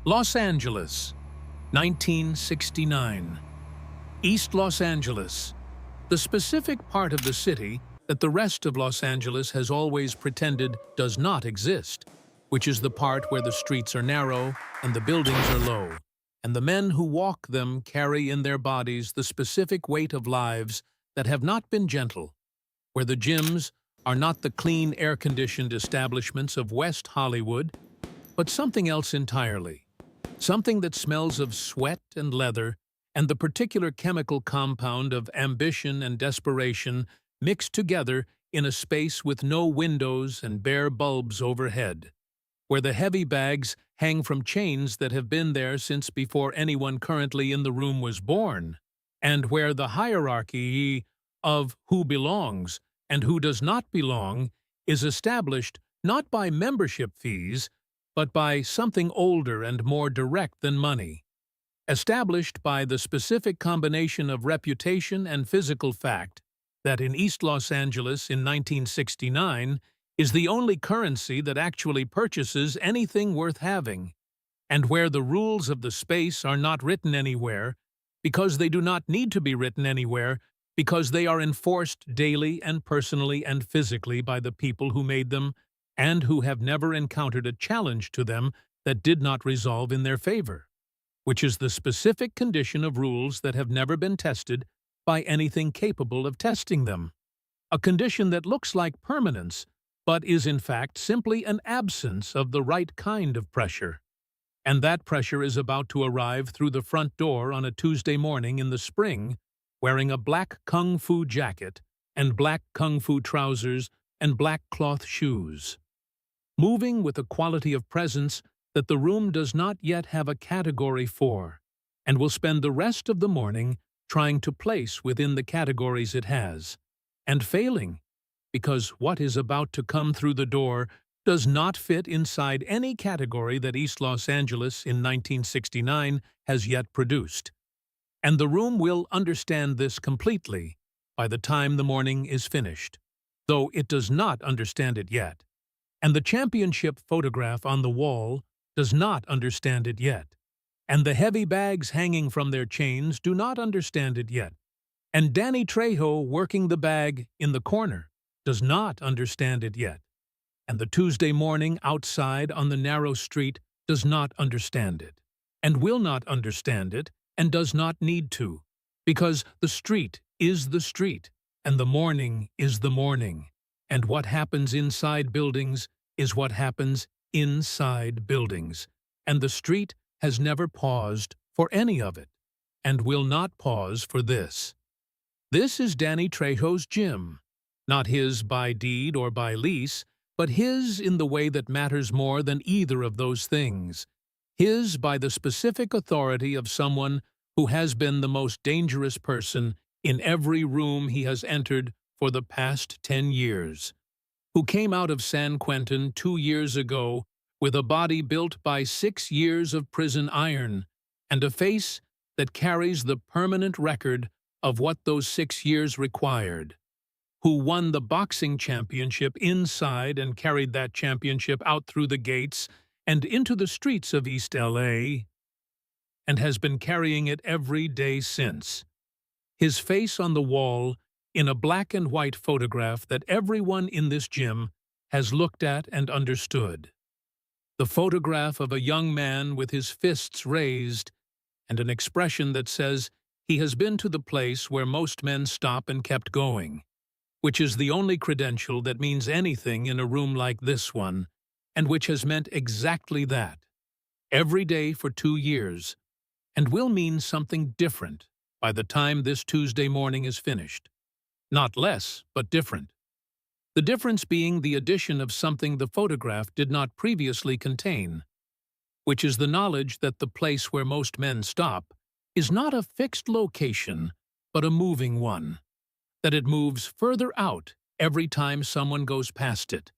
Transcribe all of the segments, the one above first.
Los Angeles, 1969. East Los Angeles, the specific part of the city that the rest of Los Angeles has always pretended does not exist, which is the part where the streets are narrow and the buildings are low, and the men who walk them carry in their bodies the specific weight of lives that have not been gentle, where the gyms are not the clean, air-conditioned establishments of West Hollywood, but something else entirely, something that smells of sweat and leather and the particular chemical compound of ambition and desperation mixed together in a space with no windows and bare bulbs overhead, where the heavy bags hang from chains that have been there since before anyone currently in the room was born, and where the hierarchy of who belongs and who does not belong is established not by membership fees, but by something older and more direct than money, established by the specific combination of reputation and physical fact that in East Los Angeles in 1969 is the only currency that actually purchases anything worth having, and where the rules of the space are not written anywhere, because they do not need to be written anywhere, because they are enforced daily and personally and physically by the people who made them and who have never encountered a challenge to them that did not resolve in their favor, which is the specific condition of rules that have never been tested by anything capable of testing them, a condition that looks like permanence, but is in fact simply an absence of the right kind of pressure. And that pressure is about to arrive through the front door on a Tuesday morning in the spring, wearing a black kung fu jacket and black kung fu trousers and black cloth shoes, moving with a quality of presence that the room does not yet have a category for, and will spend the rest of the morning trying to place within the categories it has, and failing, because what is about to come through the door does not fit inside any category that East Los Angeles in 1969 has yet produced. And the room will understand this completely by the time the morning is finished, though it does not understand it yet. And the championship photograph on the wall does not understand it yet. And the heavy bags hanging from their chains do not understand it yet. And Danny Trejo working the bag in the corner does not understand it yet. And the Tuesday morning outside on the narrow street does not understand it, and will not understand it, and does not need to, because the street is the street, and the morning is the morning, and what happens inside buildings is what happens inside buildings, and the street has never paused for any of it, and will not pause for this. This is Danny Trejo's gym, not his by deed or by lease, but his in the way that matters more than either of those things, his by the specific authority of someone who has been the most dangerous person in every room he has entered for the past 10 years, who came out of San Quentin 2 years ago with a body built by 6 years of prison iron and a face that carries the permanent record of what those 6 years required, who won the boxing championship inside and carried that championship out through the gates and into the streets of East LA, and has been carrying it every day since. His face on the wall in a black and white photograph that everyone in this gym has looked at and understood. The photograph of a young man with his fists raised and an expression that says he has been to the place where most men stop and kept going, which is the only credential that means anything in a room like this one, and which has meant exactly that, every day for 2 years, and will mean something different by the time this Tuesday morning is finished. Not less, but different. The difference being the addition of something the photograph did not previously contain, which is the knowledge that the place where most men stop is not a fixed location, but a moving one, that it moves further out every time someone goes past it,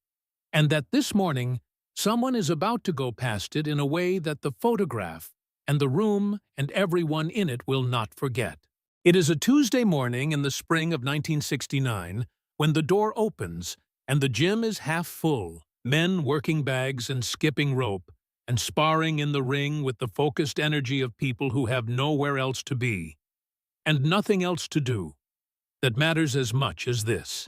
and that this morning someone is about to go past it in a way that the photograph and the room and everyone in it will not forget. It is a Tuesday morning in the spring of 1969 when the door opens and the gym is half full, men working bags and skipping rope, and sparring in the ring with the focused energy of people who have nowhere else to be, and nothing else to do, that matters as much as this.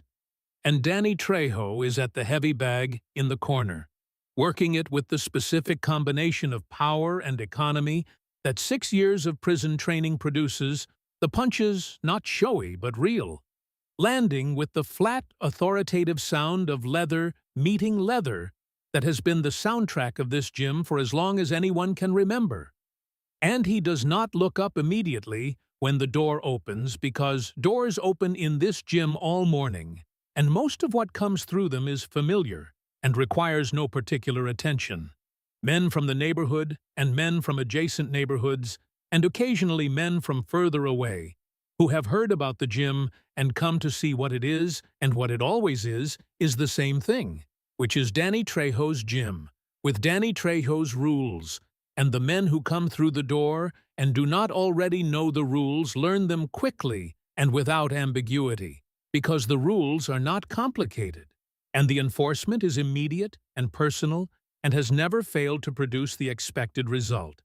And Danny Trejo is at the heavy bag in the corner, working it with the specific combination of power and economy that 6 years of prison training produces, the punches not showy but real, landing with the flat, authoritative sound of leather meeting leather that has been the soundtrack of this gym for as long as anyone can remember. And he does not look up immediately when the door opens, because doors open in this gym all morning, and most of what comes through them is familiar and requires no particular attention. Men from the neighborhood and men from adjacent neighborhoods, and occasionally men from further away, who have heard about the gym and come to see what it is, and what it always is the same thing, which is Danny Trejo's gym, with Danny Trejo's rules, and the men who come through the door and do not already know the rules learn them quickly and without ambiguity, because the rules are not complicated, and the enforcement is immediate and personal and has never failed to produce the expected result.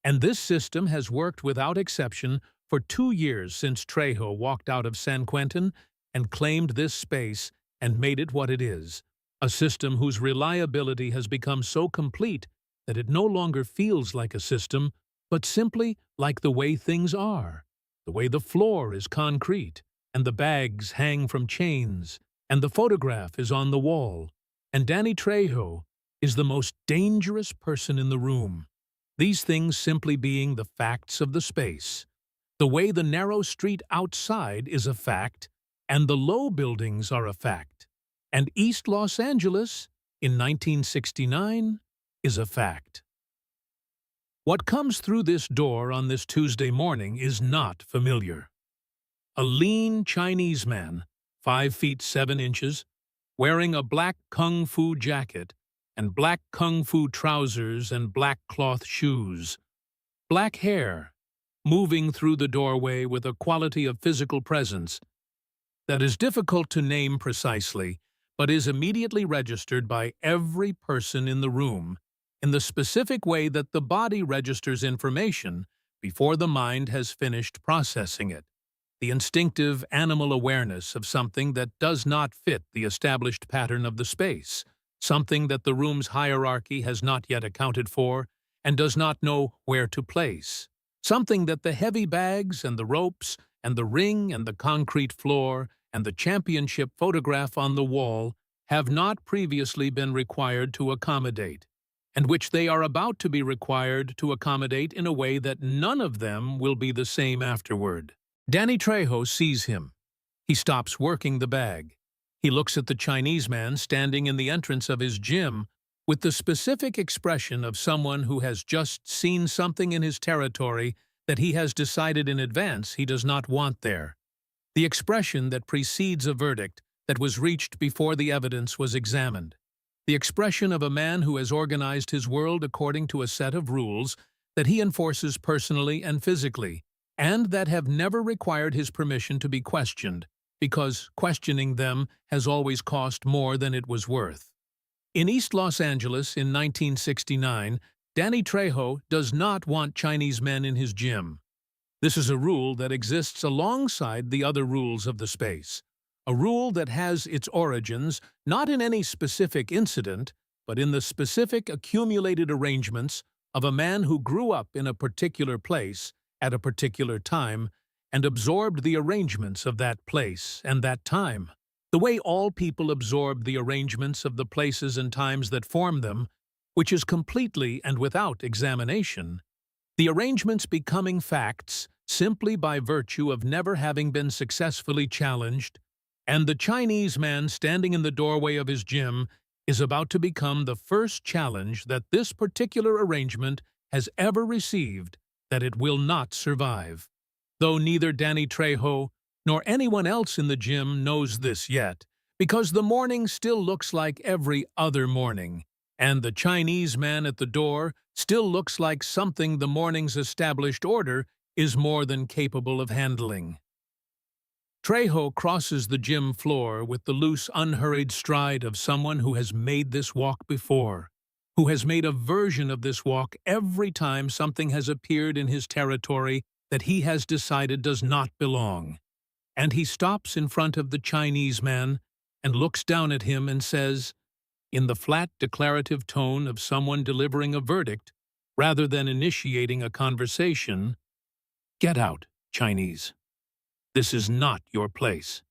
And this system has worked without exception for 2 years since Trejo walked out of San Quentin and claimed this space and made it what it is, a system whose reliability has become so complete that it no longer feels like a system, but simply like the way things are, the way the floor is concrete, and the bags hang from chains, and the photograph is on the wall, and Danny Trejo is the most dangerous person in the room. These things simply being the facts of the space. The way the narrow street outside is a fact, and the low buildings are a fact, and East Los Angeles, in 1969, is a fact. What comes through this door on this Tuesday morning is not familiar. A lean Chinese man, 5 feet 7 inches, wearing a black kung fu jacket and black kung fu trousers and black cloth shoes, black hair, moving through the doorway with a quality of physical presence that is difficult to name precisely, but is immediately registered by every person in the room in the specific way that the body registers information before the mind has finished processing it. The instinctive animal awareness of something that does not fit the established pattern of the space, something that the room's hierarchy has not yet accounted for and does not know where to place, something that the heavy bags and the ropes and the ring and the concrete floor and the championship photograph on the wall have not previously been required to accommodate, and which they are about to be required to accommodate in a way that none of them will be the same afterward. Danny Trejo sees him. He stops working the bag. He looks at the Chinese man standing in the entrance of his gym with the specific expression of someone who has just seen something in his territory that he has decided in advance he does not want there. The expression that precedes a verdict that was reached before the evidence was examined. The expression of a man who has organized his world according to a set of rules that he enforces personally and physically, and that have never required his permission to be questioned, because questioning them has always cost more than it was worth. In East Los Angeles in 1969, Danny Trejo does not want Chinese men in his gym. This is a rule that exists alongside the other rules of the space, a rule that has its origins not in any specific incident, but in the specific accumulated arrangements of a man who grew up in a particular place at a particular time and absorbed the arrangements of that place and that time, the way all people absorb the arrangements of the places and times that form them, which is completely and without examination, the arrangements becoming facts simply by virtue of never having been successfully challenged, and the Chinese man standing in the doorway of his gym is about to become the first challenge that this particular arrangement has ever received that it will not survive. Though neither Danny Trejo nor anyone else in the gym knows this yet, because the morning still looks like every other morning, and the Chinese man at the door still looks like something the morning's established order is more than capable of handling. Trejo crosses the gym floor with the loose, unhurried stride of someone who has made this walk before, who has made a version of this walk every time something has appeared in his territory that he has decided does not belong. And he stops in front of the Chinese man and looks down at him and says, in the flat declarative tone of someone delivering a verdict, rather than initiating a conversation, "Get out, Chinese. This is not your place."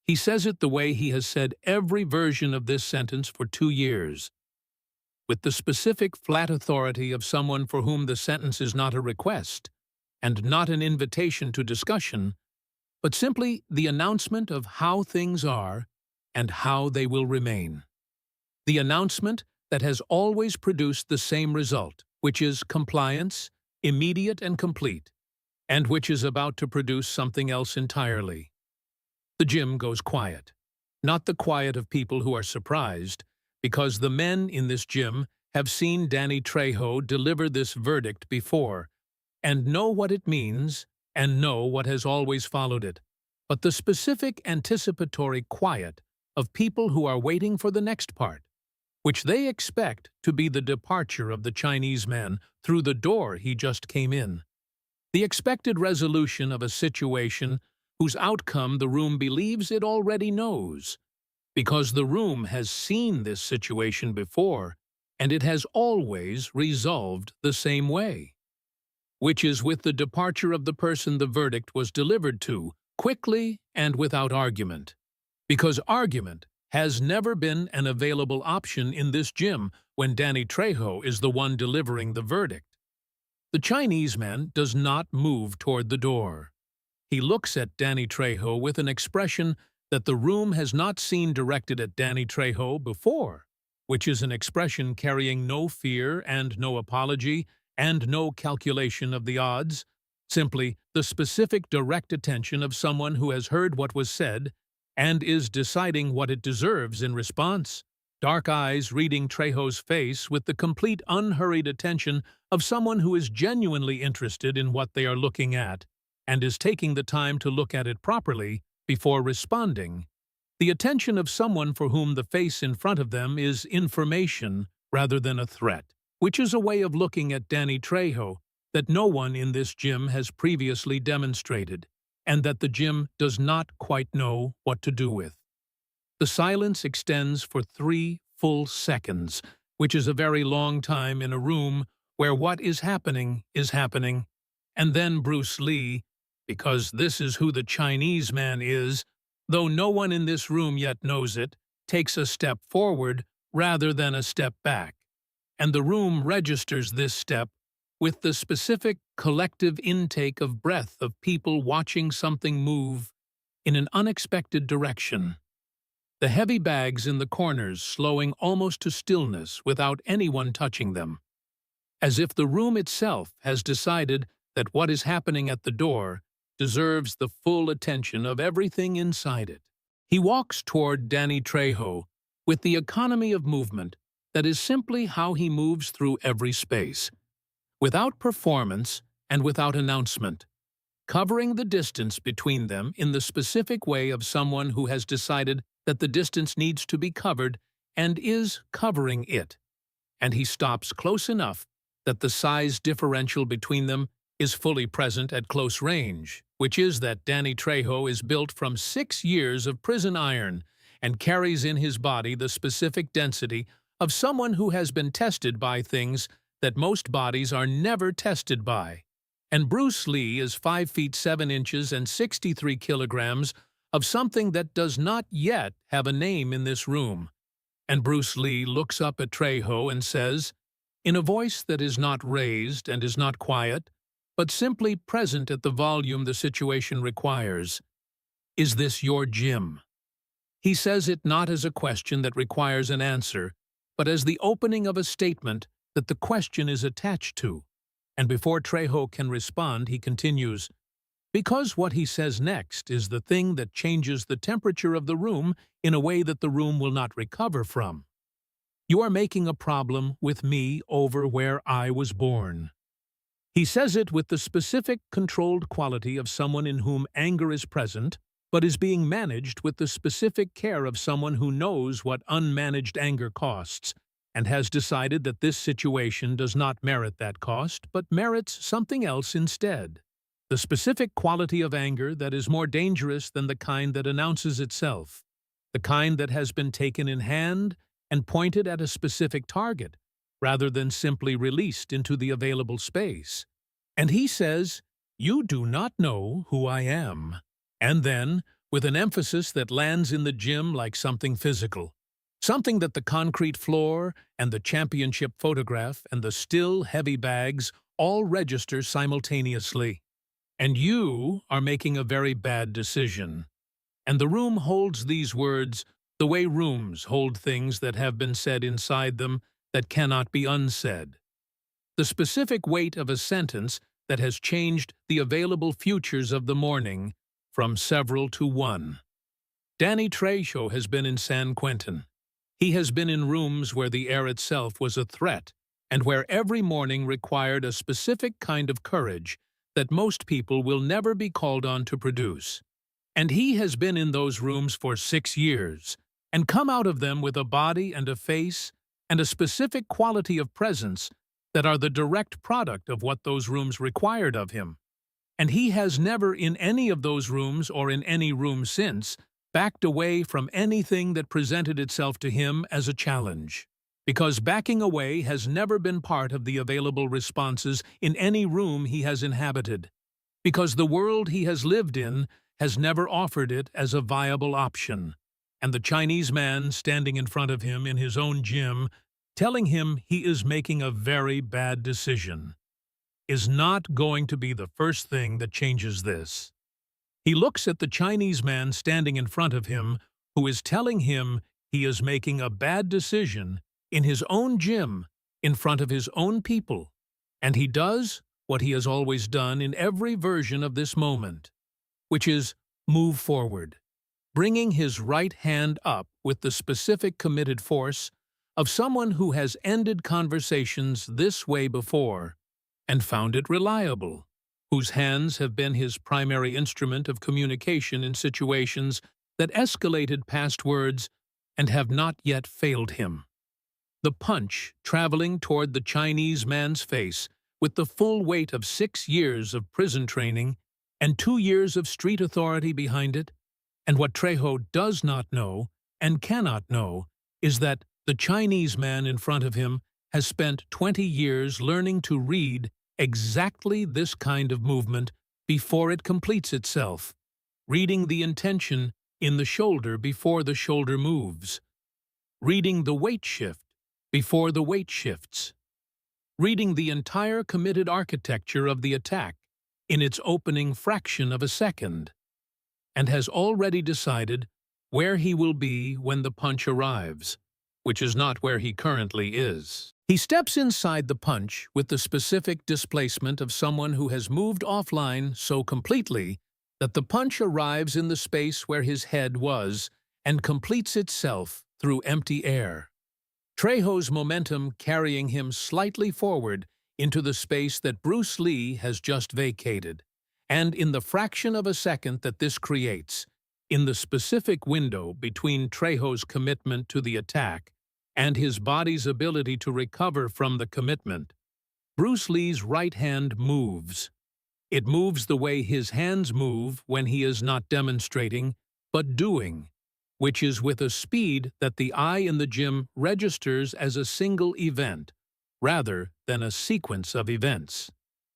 He says it the way he has said every version of this sentence for 2 years, with the specific flat authority of someone for whom the sentence is not a request and not an invitation to discussion, but simply the announcement of how things are and how they will remain. The announcement that has always produced the same result, which is compliance, immediate and complete, and which is about to produce something else entirely. The gym goes quiet. Not the quiet of people who are surprised, because the men in this gym have seen Danny Trejo deliver this verdict before, and know what it means, and know what has always followed it. But the specific anticipatory quiet of people who are waiting for the next part, which they expect to be the departure of the Chinese man through the door he just came in. The expected resolution of a situation whose outcome the room believes it already knows, because the room has seen this situation before, and it has always resolved the same way, which is with the departure of the person the verdict was delivered to, quickly and without argument. Because argument has never been an available option in this gym when Danny Trejo is the one delivering the verdict. The Chinese man does not move toward the door. He looks at Danny Trejo with an expression that the room has not seen directed at Danny Trejo before, which is an expression carrying no fear and no apology and no calculation of the odds, simply the specific direct attention of someone who has heard what was said and is deciding what it deserves in response. Dark eyes reading Trejo's face with the complete unhurried attention of someone who is genuinely interested in what they are looking at and is taking the time to look at it properly before responding. The attention of someone for whom the face in front of them is information rather than a threat, which is a way of looking at Danny Trejo that no one in this gym has previously demonstrated, and that the gym does not quite know what to do with. The silence extends for 3 full seconds, which is a very long time in a room where what is happening, and then Bruce Lee, because this is who the Chinese man is, though no one in this room yet knows it, takes a step forward rather than a step back, and the room registers this step with the specific collective intake of breath of people watching something move in an unexpected direction. The heavy bags in the corners slowing almost to stillness without anyone touching them, as if the room itself has decided that what is happening at the door deserves the full attention of everything inside it. He walks toward Danny Trejo with the economy of movement that is simply how he moves through every space, without performance and without announcement, covering the distance between them in the specific way of someone who has decided that the distance needs to be covered and is covering it, and he stops close enough that the size differential between them is fully present at close range, which is that Danny Trejo is built from 6 years of prison iron and carries in his body the specific density of someone who has been tested by things that most bodies are never tested by. And Bruce Lee is 5 feet 7 inches and 63 kilograms of something that does not yet have a name in this room. And Bruce Lee looks up at Trejo and says, in a voice that is not raised and is not quiet, but simply present at the volume the situation requires, "Is this your gym?" He says it not as a question that requires an answer, but as the opening of a statement that the question is attached to. And before Trejo can respond, he continues, because what he says next is the thing that changes the temperature of the room in a way that the room will not recover from. You are making a problem with me over where I was born. He says it with the specific, controlled quality of someone in whom anger is present, but is being managed with the specific care of someone who knows what unmanaged anger costs, and has decided that this situation does not merit that cost, but merits something else instead. The specific quality of anger that is more dangerous than the kind that announces itself, the kind that has been taken in hand and pointed at a specific target, rather than simply released into the available space. And he says, "You do not know who I am." And then, with an emphasis that lands in the gym like something physical, something that the concrete floor and the championship photograph and the still heavy bags all register simultaneously. And you are making a very bad decision. And the room holds these words the way rooms hold things that have been said inside them that cannot be unsaid. The specific weight of a sentence that has changed the available futures of the morning from several to one. Danny Trejo has been in San Quentin. He has been in rooms where the air itself was a threat and where every morning required a specific kind of courage that most people will never be called on to produce. And he has been in those rooms for 6 years and come out of them with a body and a face and a specific quality of presence that are the direct product of what those rooms required of him. And he has never in any of those rooms or in any room since backed away from anything that presented itself to him as a challenge. Because backing away has never been part of the available responses in any room he has inhabited. Because the world he has lived in has never offered it as a viable option. And the Chinese man standing in front of him in his own gym, telling him he is making a very bad decision, is not going to be the first thing that changes this. He looks at the Chinese man standing in front of him who is telling him he is making a bad decision in his own gym, in front of his own people, and he does what he has always done in every version of this moment, which is move forward, bringing his right hand up with the specific committed force of someone who has ended conversations this way before and found it reliable, whose hands have been his primary instrument of communication in situations that escalated past words and have not yet failed him. The punch traveling toward the Chinese man's face with the full weight of 6 years of prison training and 2 years of street authority behind it. And what Trejo does not know and cannot know is that the Chinese man in front of him has spent 20 years learning to read exactly this kind of movement before it completes itself, reading the intention in the shoulder before the shoulder moves, reading the weight shift before the weight shifts, reading the entire committed architecture of the attack in its opening fraction of a second, and has already decided where he will be when the punch arrives, which is not where he currently is. He steps inside the punch with the specific displacement of someone who has moved offline so completely that the punch arrives in the space where his head was and completes itself through empty air. Trejo's momentum carrying him slightly forward into the space that Bruce Lee has just vacated, and in the fraction of a second that this creates, in the specific window between Trejo's commitment to the attack and his body's ability to recover from the commitment, Bruce Lee's right hand moves. It moves the way his hands move when he is not demonstrating, but doing, which is with a speed that the eye in the gym registers as a single event, rather than a sequence of events.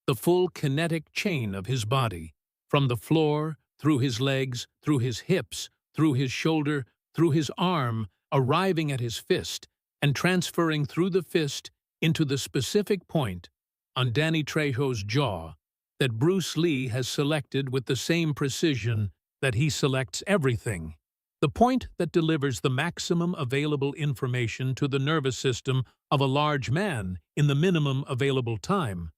The full kinetic chain of his body, from the floor, through his legs, through his hips, through his shoulder, through his arm, arriving at his fist, and transferring through the fist into the specific point on Danny Trejo's jaw that Bruce Lee has selected with the same precision that he selects everything. The point that delivers the maximum available information to the nervous system of a large man in the minimum available time.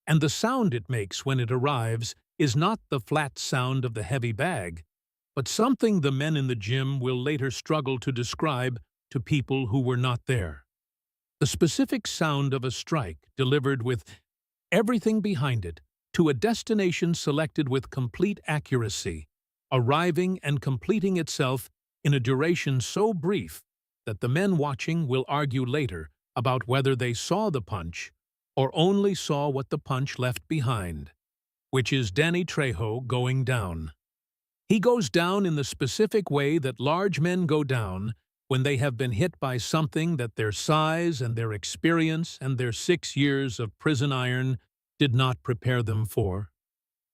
And the sound it makes when it arrives is not the flat sound of the heavy bag, but something the men in the gym will later struggle to describe to people who were not there. The specific sound of a strike delivered with everything behind it to a destination selected with complete accuracy, arriving and completing itself in a duration so brief that the men watching will argue later about whether they saw the punch or only saw what the punch left behind, which is Danny Trejo going down. He goes down in the specific way that large men go down when they have been hit by something that their size and their experience and their 6 years of prison iron did not prepare them for,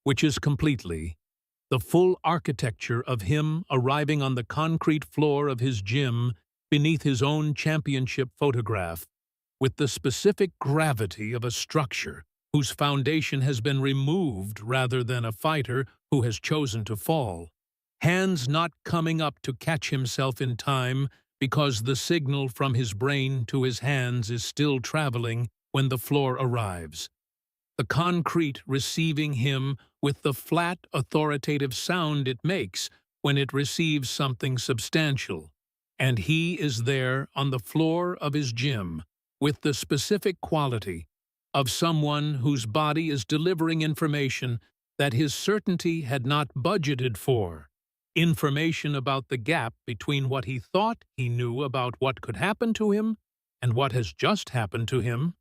which is completely the full architecture of him arriving on the concrete floor of his gym beneath his own championship photograph, with the specific gravity of a structure whose foundation has been removed rather than a fighter who has chosen to fall, hands not coming up to catch himself in time because the signal from his brain to his hands is still traveling when the floor arrives. The concrete receiving him with the flat, authoritative sound it makes when it receives something substantial, and he is there on the floor of his gym with the specific quality of someone whose body is delivering information that his certainty had not budgeted for, information about the gap between what he thought he knew about what could happen to him and what has just happened to him,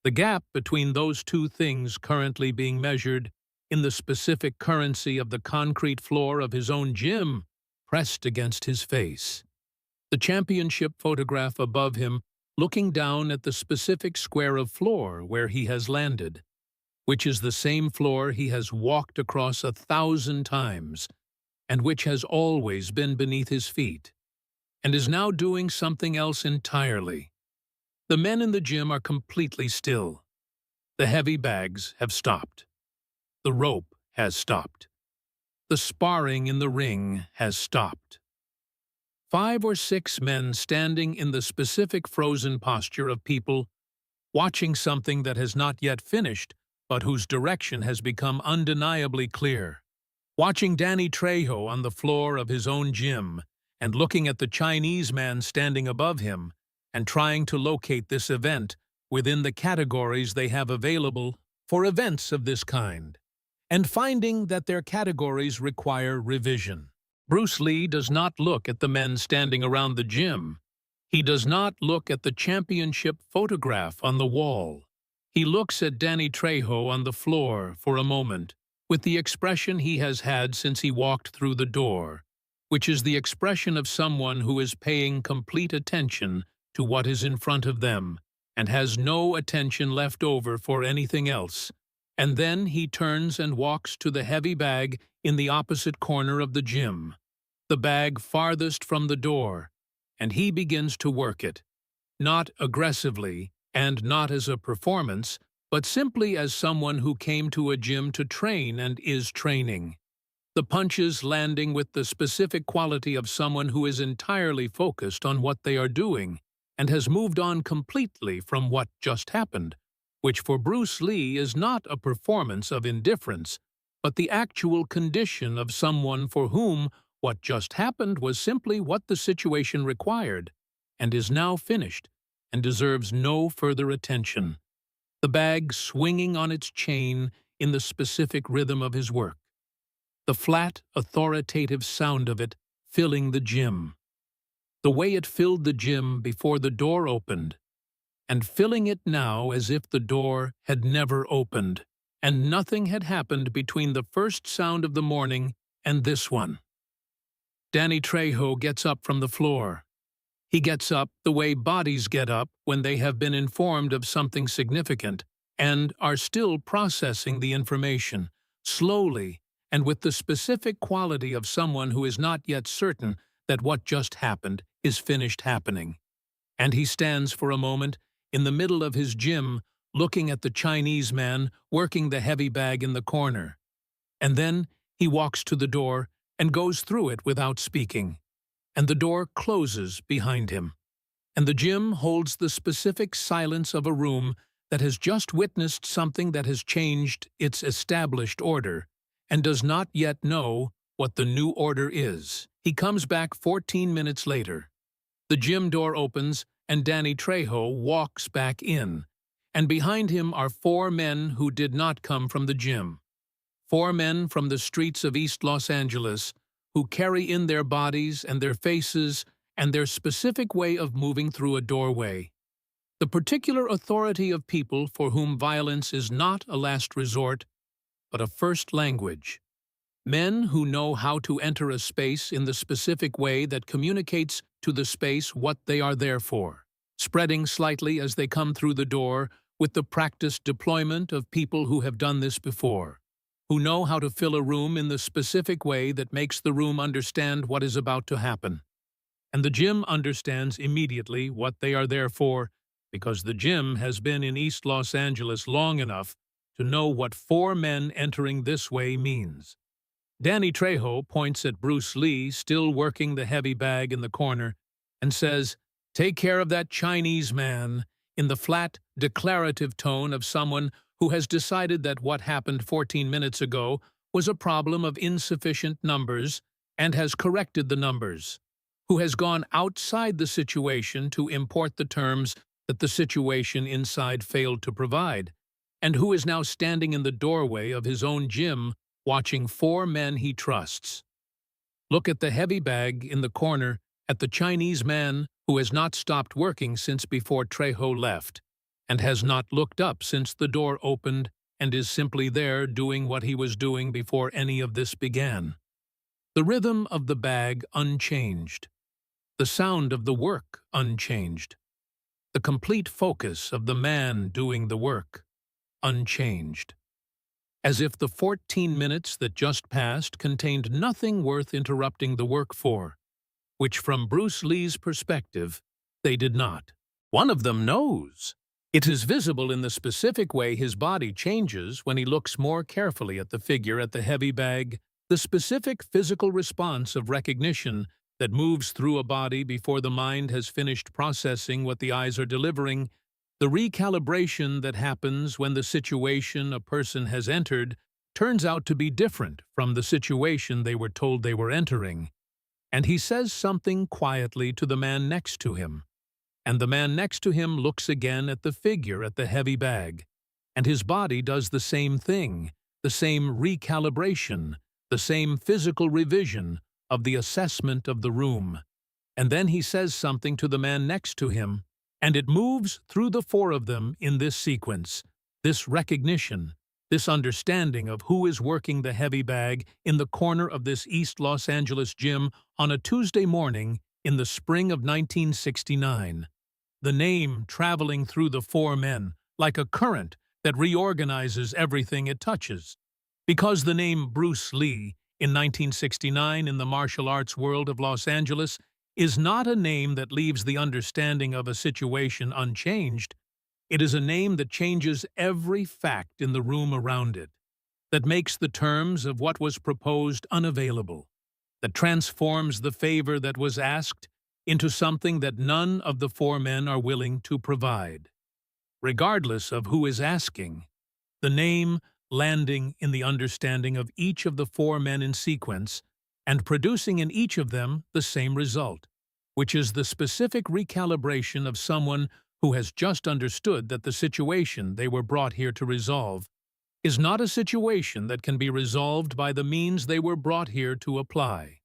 the gap between those two things currently being measured in the specific currency of the concrete floor of his own gym pressed against his face. The championship photograph above him looking down at the specific square of floor where he has landed, which is the same floor he has walked across 1,000 times, and which has always been beneath his feet, and is now doing something else entirely. The men in the gym are completely still. The heavy bags have stopped. The rope has stopped. The sparring in the ring has stopped. 5 or 6 men standing in the specific frozen posture of people watching something that has not yet finished, but whose direction has become undeniably clear. Watching Danny Trejo on the floor of his own gym and looking at the Chinese man standing above him and trying to locate this event within the categories they have available for events of this kind, and finding that their categories require revision. Bruce Lee does not look at the men standing around the gym. He does not look at the championship photograph on the wall. He looks at Danny Trejo on the floor for a moment, with the expression he has had since he walked through the door, which is the expression of someone who is paying complete attention to what is in front of them and has no attention left over for anything else. And then he turns and walks to the heavy bag in the opposite corner of the gym, the bag farthest from the door, and he begins to work it, not aggressively and not as a performance, but simply as someone who came to a gym to train and is training. The punches landing with the specific quality of someone who is entirely focused on what they are doing and has moved on completely from what just happened, which for Bruce Lee is not a performance of indifference, but the actual condition of someone for whom what just happened was simply what the situation required, and is now finished, and deserves no further attention. The bag swinging on its chain in the specific rhythm of his work. The flat, authoritative sound of it filling the gym. The way it filled the gym before the door opened, and filling it now as if the door had never opened, and nothing had happened between the first sound of the morning and this one. Danny Trejo gets up from the floor. He gets up the way bodies get up when they have been informed of something significant and are still processing the information, slowly and with the specific quality of someone who is not yet certain that what just happened is finished happening. And he stands for a moment in the middle of his gym, looking at the Chinese man working the heavy bag in the corner. And then he walks to the door and goes through it without speaking. And the door closes behind him. And the gym holds the specific silence of a room that has just witnessed something that has changed its established order and does not yet know what the new order is. He comes back 14 minutes later. The gym door opens and Danny Trejo walks back in, and behind him are 4 men who did not come from the gym. 4 men from the streets of East Los Angeles who carry in their bodies and their faces and their specific way of moving through a doorway. The particular authority of people for whom violence is not a last resort, but a first language. Men who know how to enter a space in the specific way that communicates to the space what they are there for, spreading slightly as they come through the door with the practiced deployment of people who have done this before, who know how to fill a room in the specific way that makes the room understand what is about to happen. And the gym understands immediately what they are there for, because the gym has been in East Los Angeles long enough to know what 4 men entering this way means. Danny Trejo points at Bruce Lee still working the heavy bag in the corner and says, "Take care of that Chinese man," in the flat, declarative tone of someone who has decided that what happened 14 minutes ago was a problem of insufficient numbers and has corrected the numbers, who has gone outside the situation to import the terms that the situation inside failed to provide, and who is now standing in the doorway of his own gym watching 4 men he trusts. Look at the heavy bag in the corner, at the Chinese man who has not stopped working since before Trejo left, and has not looked up since the door opened and is simply there doing what he was doing before any of this began. The rhythm of the bag unchanged. The sound of the work unchanged. The complete focus of the man doing the work unchanged. As if the 14 minutes that just passed contained nothing worth interrupting the work for, which from Bruce Lee's perspective, they did not. One of them knows. It is visible in the specific way his body changes when he looks more carefully at the figure at the heavy bag, the specific physical response of recognition that moves through a body before the mind has finished processing what the eyes are delivering, the recalibration that happens when the situation a person has entered turns out to be different from the situation they were told they were entering. And he says something quietly to the man next to him. And the man next to him looks again at the figure at the heavy bag. And his body does the same thing, the same recalibration, the same physical revision of the assessment of the room. And then he says something to the man next to him, and it moves through the 4 of them in this sequence, this recognition, this understanding of who is working the heavy bag in the corner of this East Los Angeles gym on a Tuesday morning in the spring of 1969. The name traveling through the 4 men like a current that reorganizes everything it touches. Because the name Bruce Lee in 1969 in the martial arts world of Los Angeles is not a name that leaves the understanding of a situation unchanged. It is a name that changes every fact in the room around it, that makes the terms of what was proposed unavailable, that transforms the favor that was asked into something that none of the 4 men are willing to provide. Regardless of who is asking, the name landing in the understanding of each of the 4 men in sequence and producing in each of them the same result, which is the specific recalibration of someone who has just understood that the situation they were brought here to resolve is not a situation that can be resolved by the means they were brought here to apply.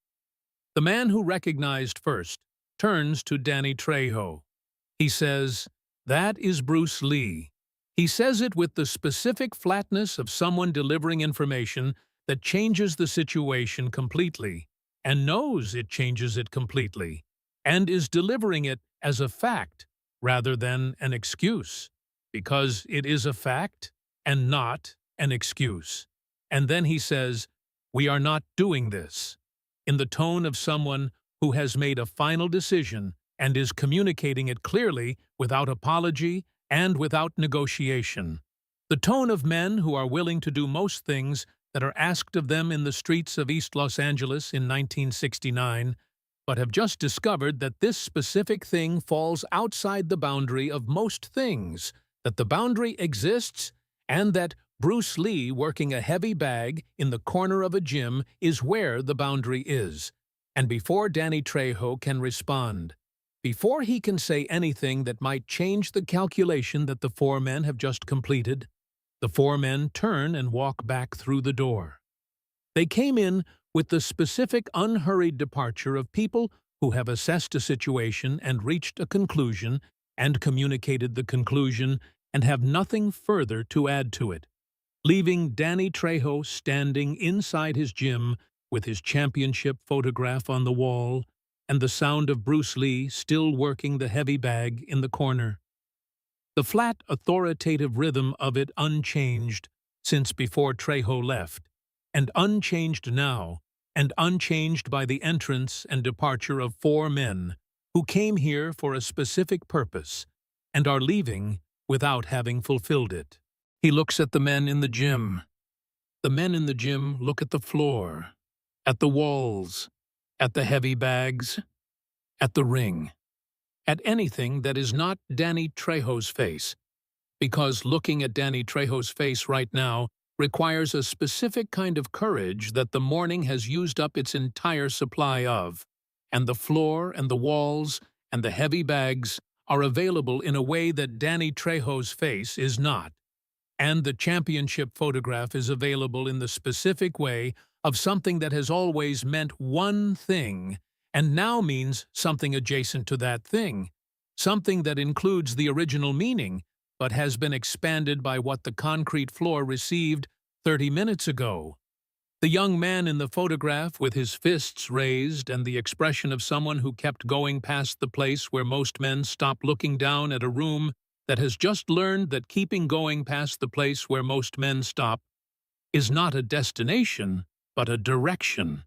The man who recognized first turns to Danny Trejo. He says, "That is Bruce Lee." He says it with the specific flatness of someone delivering information that changes the situation completely, and knows it changes it completely, and is delivering it as a fact rather than an excuse, because it is a fact and not an excuse. And then he says, "We are not doing this," in the tone of someone who has made a final decision and is communicating it clearly without apology and without negotiation. The tone of men who are willing to do most things that are asked of them in the streets of East Los Angeles in 1969, but have just discovered that this specific thing falls outside the boundary of most things, that the boundary exists, and that Bruce Lee working a heavy bag in the corner of a gym is where the boundary is. And before Danny Trejo can respond, before he can say anything that might change the calculation that the 4 men have just completed, the 4 men turn and walk back through the door. They came in with the specific unhurried departure of people who have assessed a situation and reached a conclusion and communicated the conclusion and have nothing further to add to it, leaving Danny Trejo standing inside his gym with his championship photograph on the wall and the sound of Bruce Lee still working the heavy bag in the corner. The flat, authoritative rhythm of it unchanged since before Trejo left, and unchanged now, and unchanged by the entrance and departure of 4 men who came here for a specific purpose and are leaving without having fulfilled it. He looks at the men in the gym. The men in the gym look at the floor, at the walls, at the heavy bags, at the ring, at anything that is not Danny Trejo's face, because looking at Danny Trejo's face right now requires a specific kind of courage that the morning has used up its entire supply of, and the floor and the walls and the heavy bags are available in a way that Danny Trejo's face is not. And the championship photograph is available in the specific way of something that has always meant one thing and now means something adjacent to that thing, something that includes the original meaning but has been expanded by what the concrete floor received 30 minutes ago. The young man in the photograph with his fists raised and the expression of someone who kept going past the place where most men stop looking down at a room that has just learned that keeping going past the place where most men stop is not a destination, but a direction,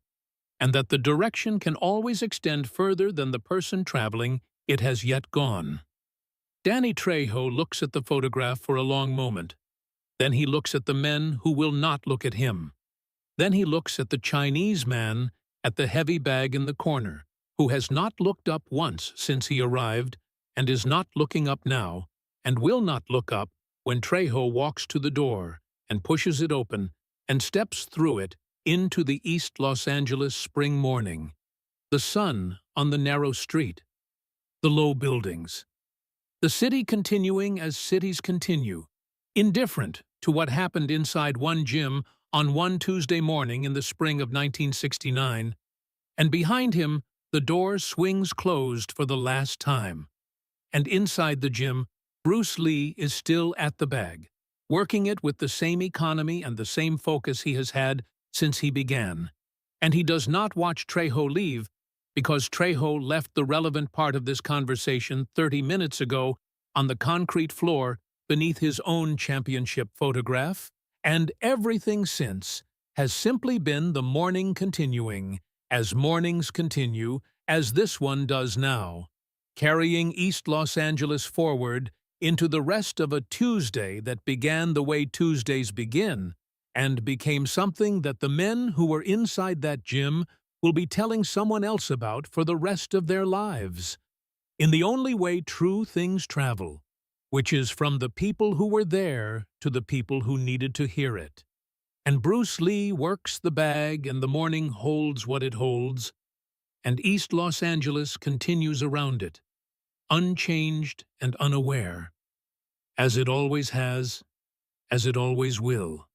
and that the direction can always extend further than the person traveling it has yet gone. Danny Trejo looks at the photograph for a long moment. Then he looks at the men who will not look at him. Then he looks at the Chinese man at the heavy bag in the corner, who has not looked up once since he arrived and is not looking up now, and will not look up when Trejo walks to the door and pushes it open and steps through it into the East Los Angeles spring morning. The sun on the narrow street, the low buildings, the city continuing as cities continue, indifferent to what happened inside one gym on one Tuesday morning in the spring of 1969, and behind him the door swings closed for the last time. And inside the gym, Bruce Lee is still at the bag, working it with the same economy and the same focus he has had since he began. And he does not watch Trejo leave, because Trejo left the relevant part of this conversation 30 minutes ago on the concrete floor beneath his own championship photograph, and everything since has simply been the morning continuing, as mornings continue, as this one does now, carrying East Los Angeles forward into the rest of a Tuesday that began the way Tuesdays begin, and became something that the men who were inside that gym will be telling someone else about for the rest of their lives, in the only way true things travel, which is from the people who were there to the people who needed to hear it. And Bruce Lee works the bag, and the morning holds what it holds, and East Los Angeles continues around it, unchanged and unaware, as it always has, as it always will.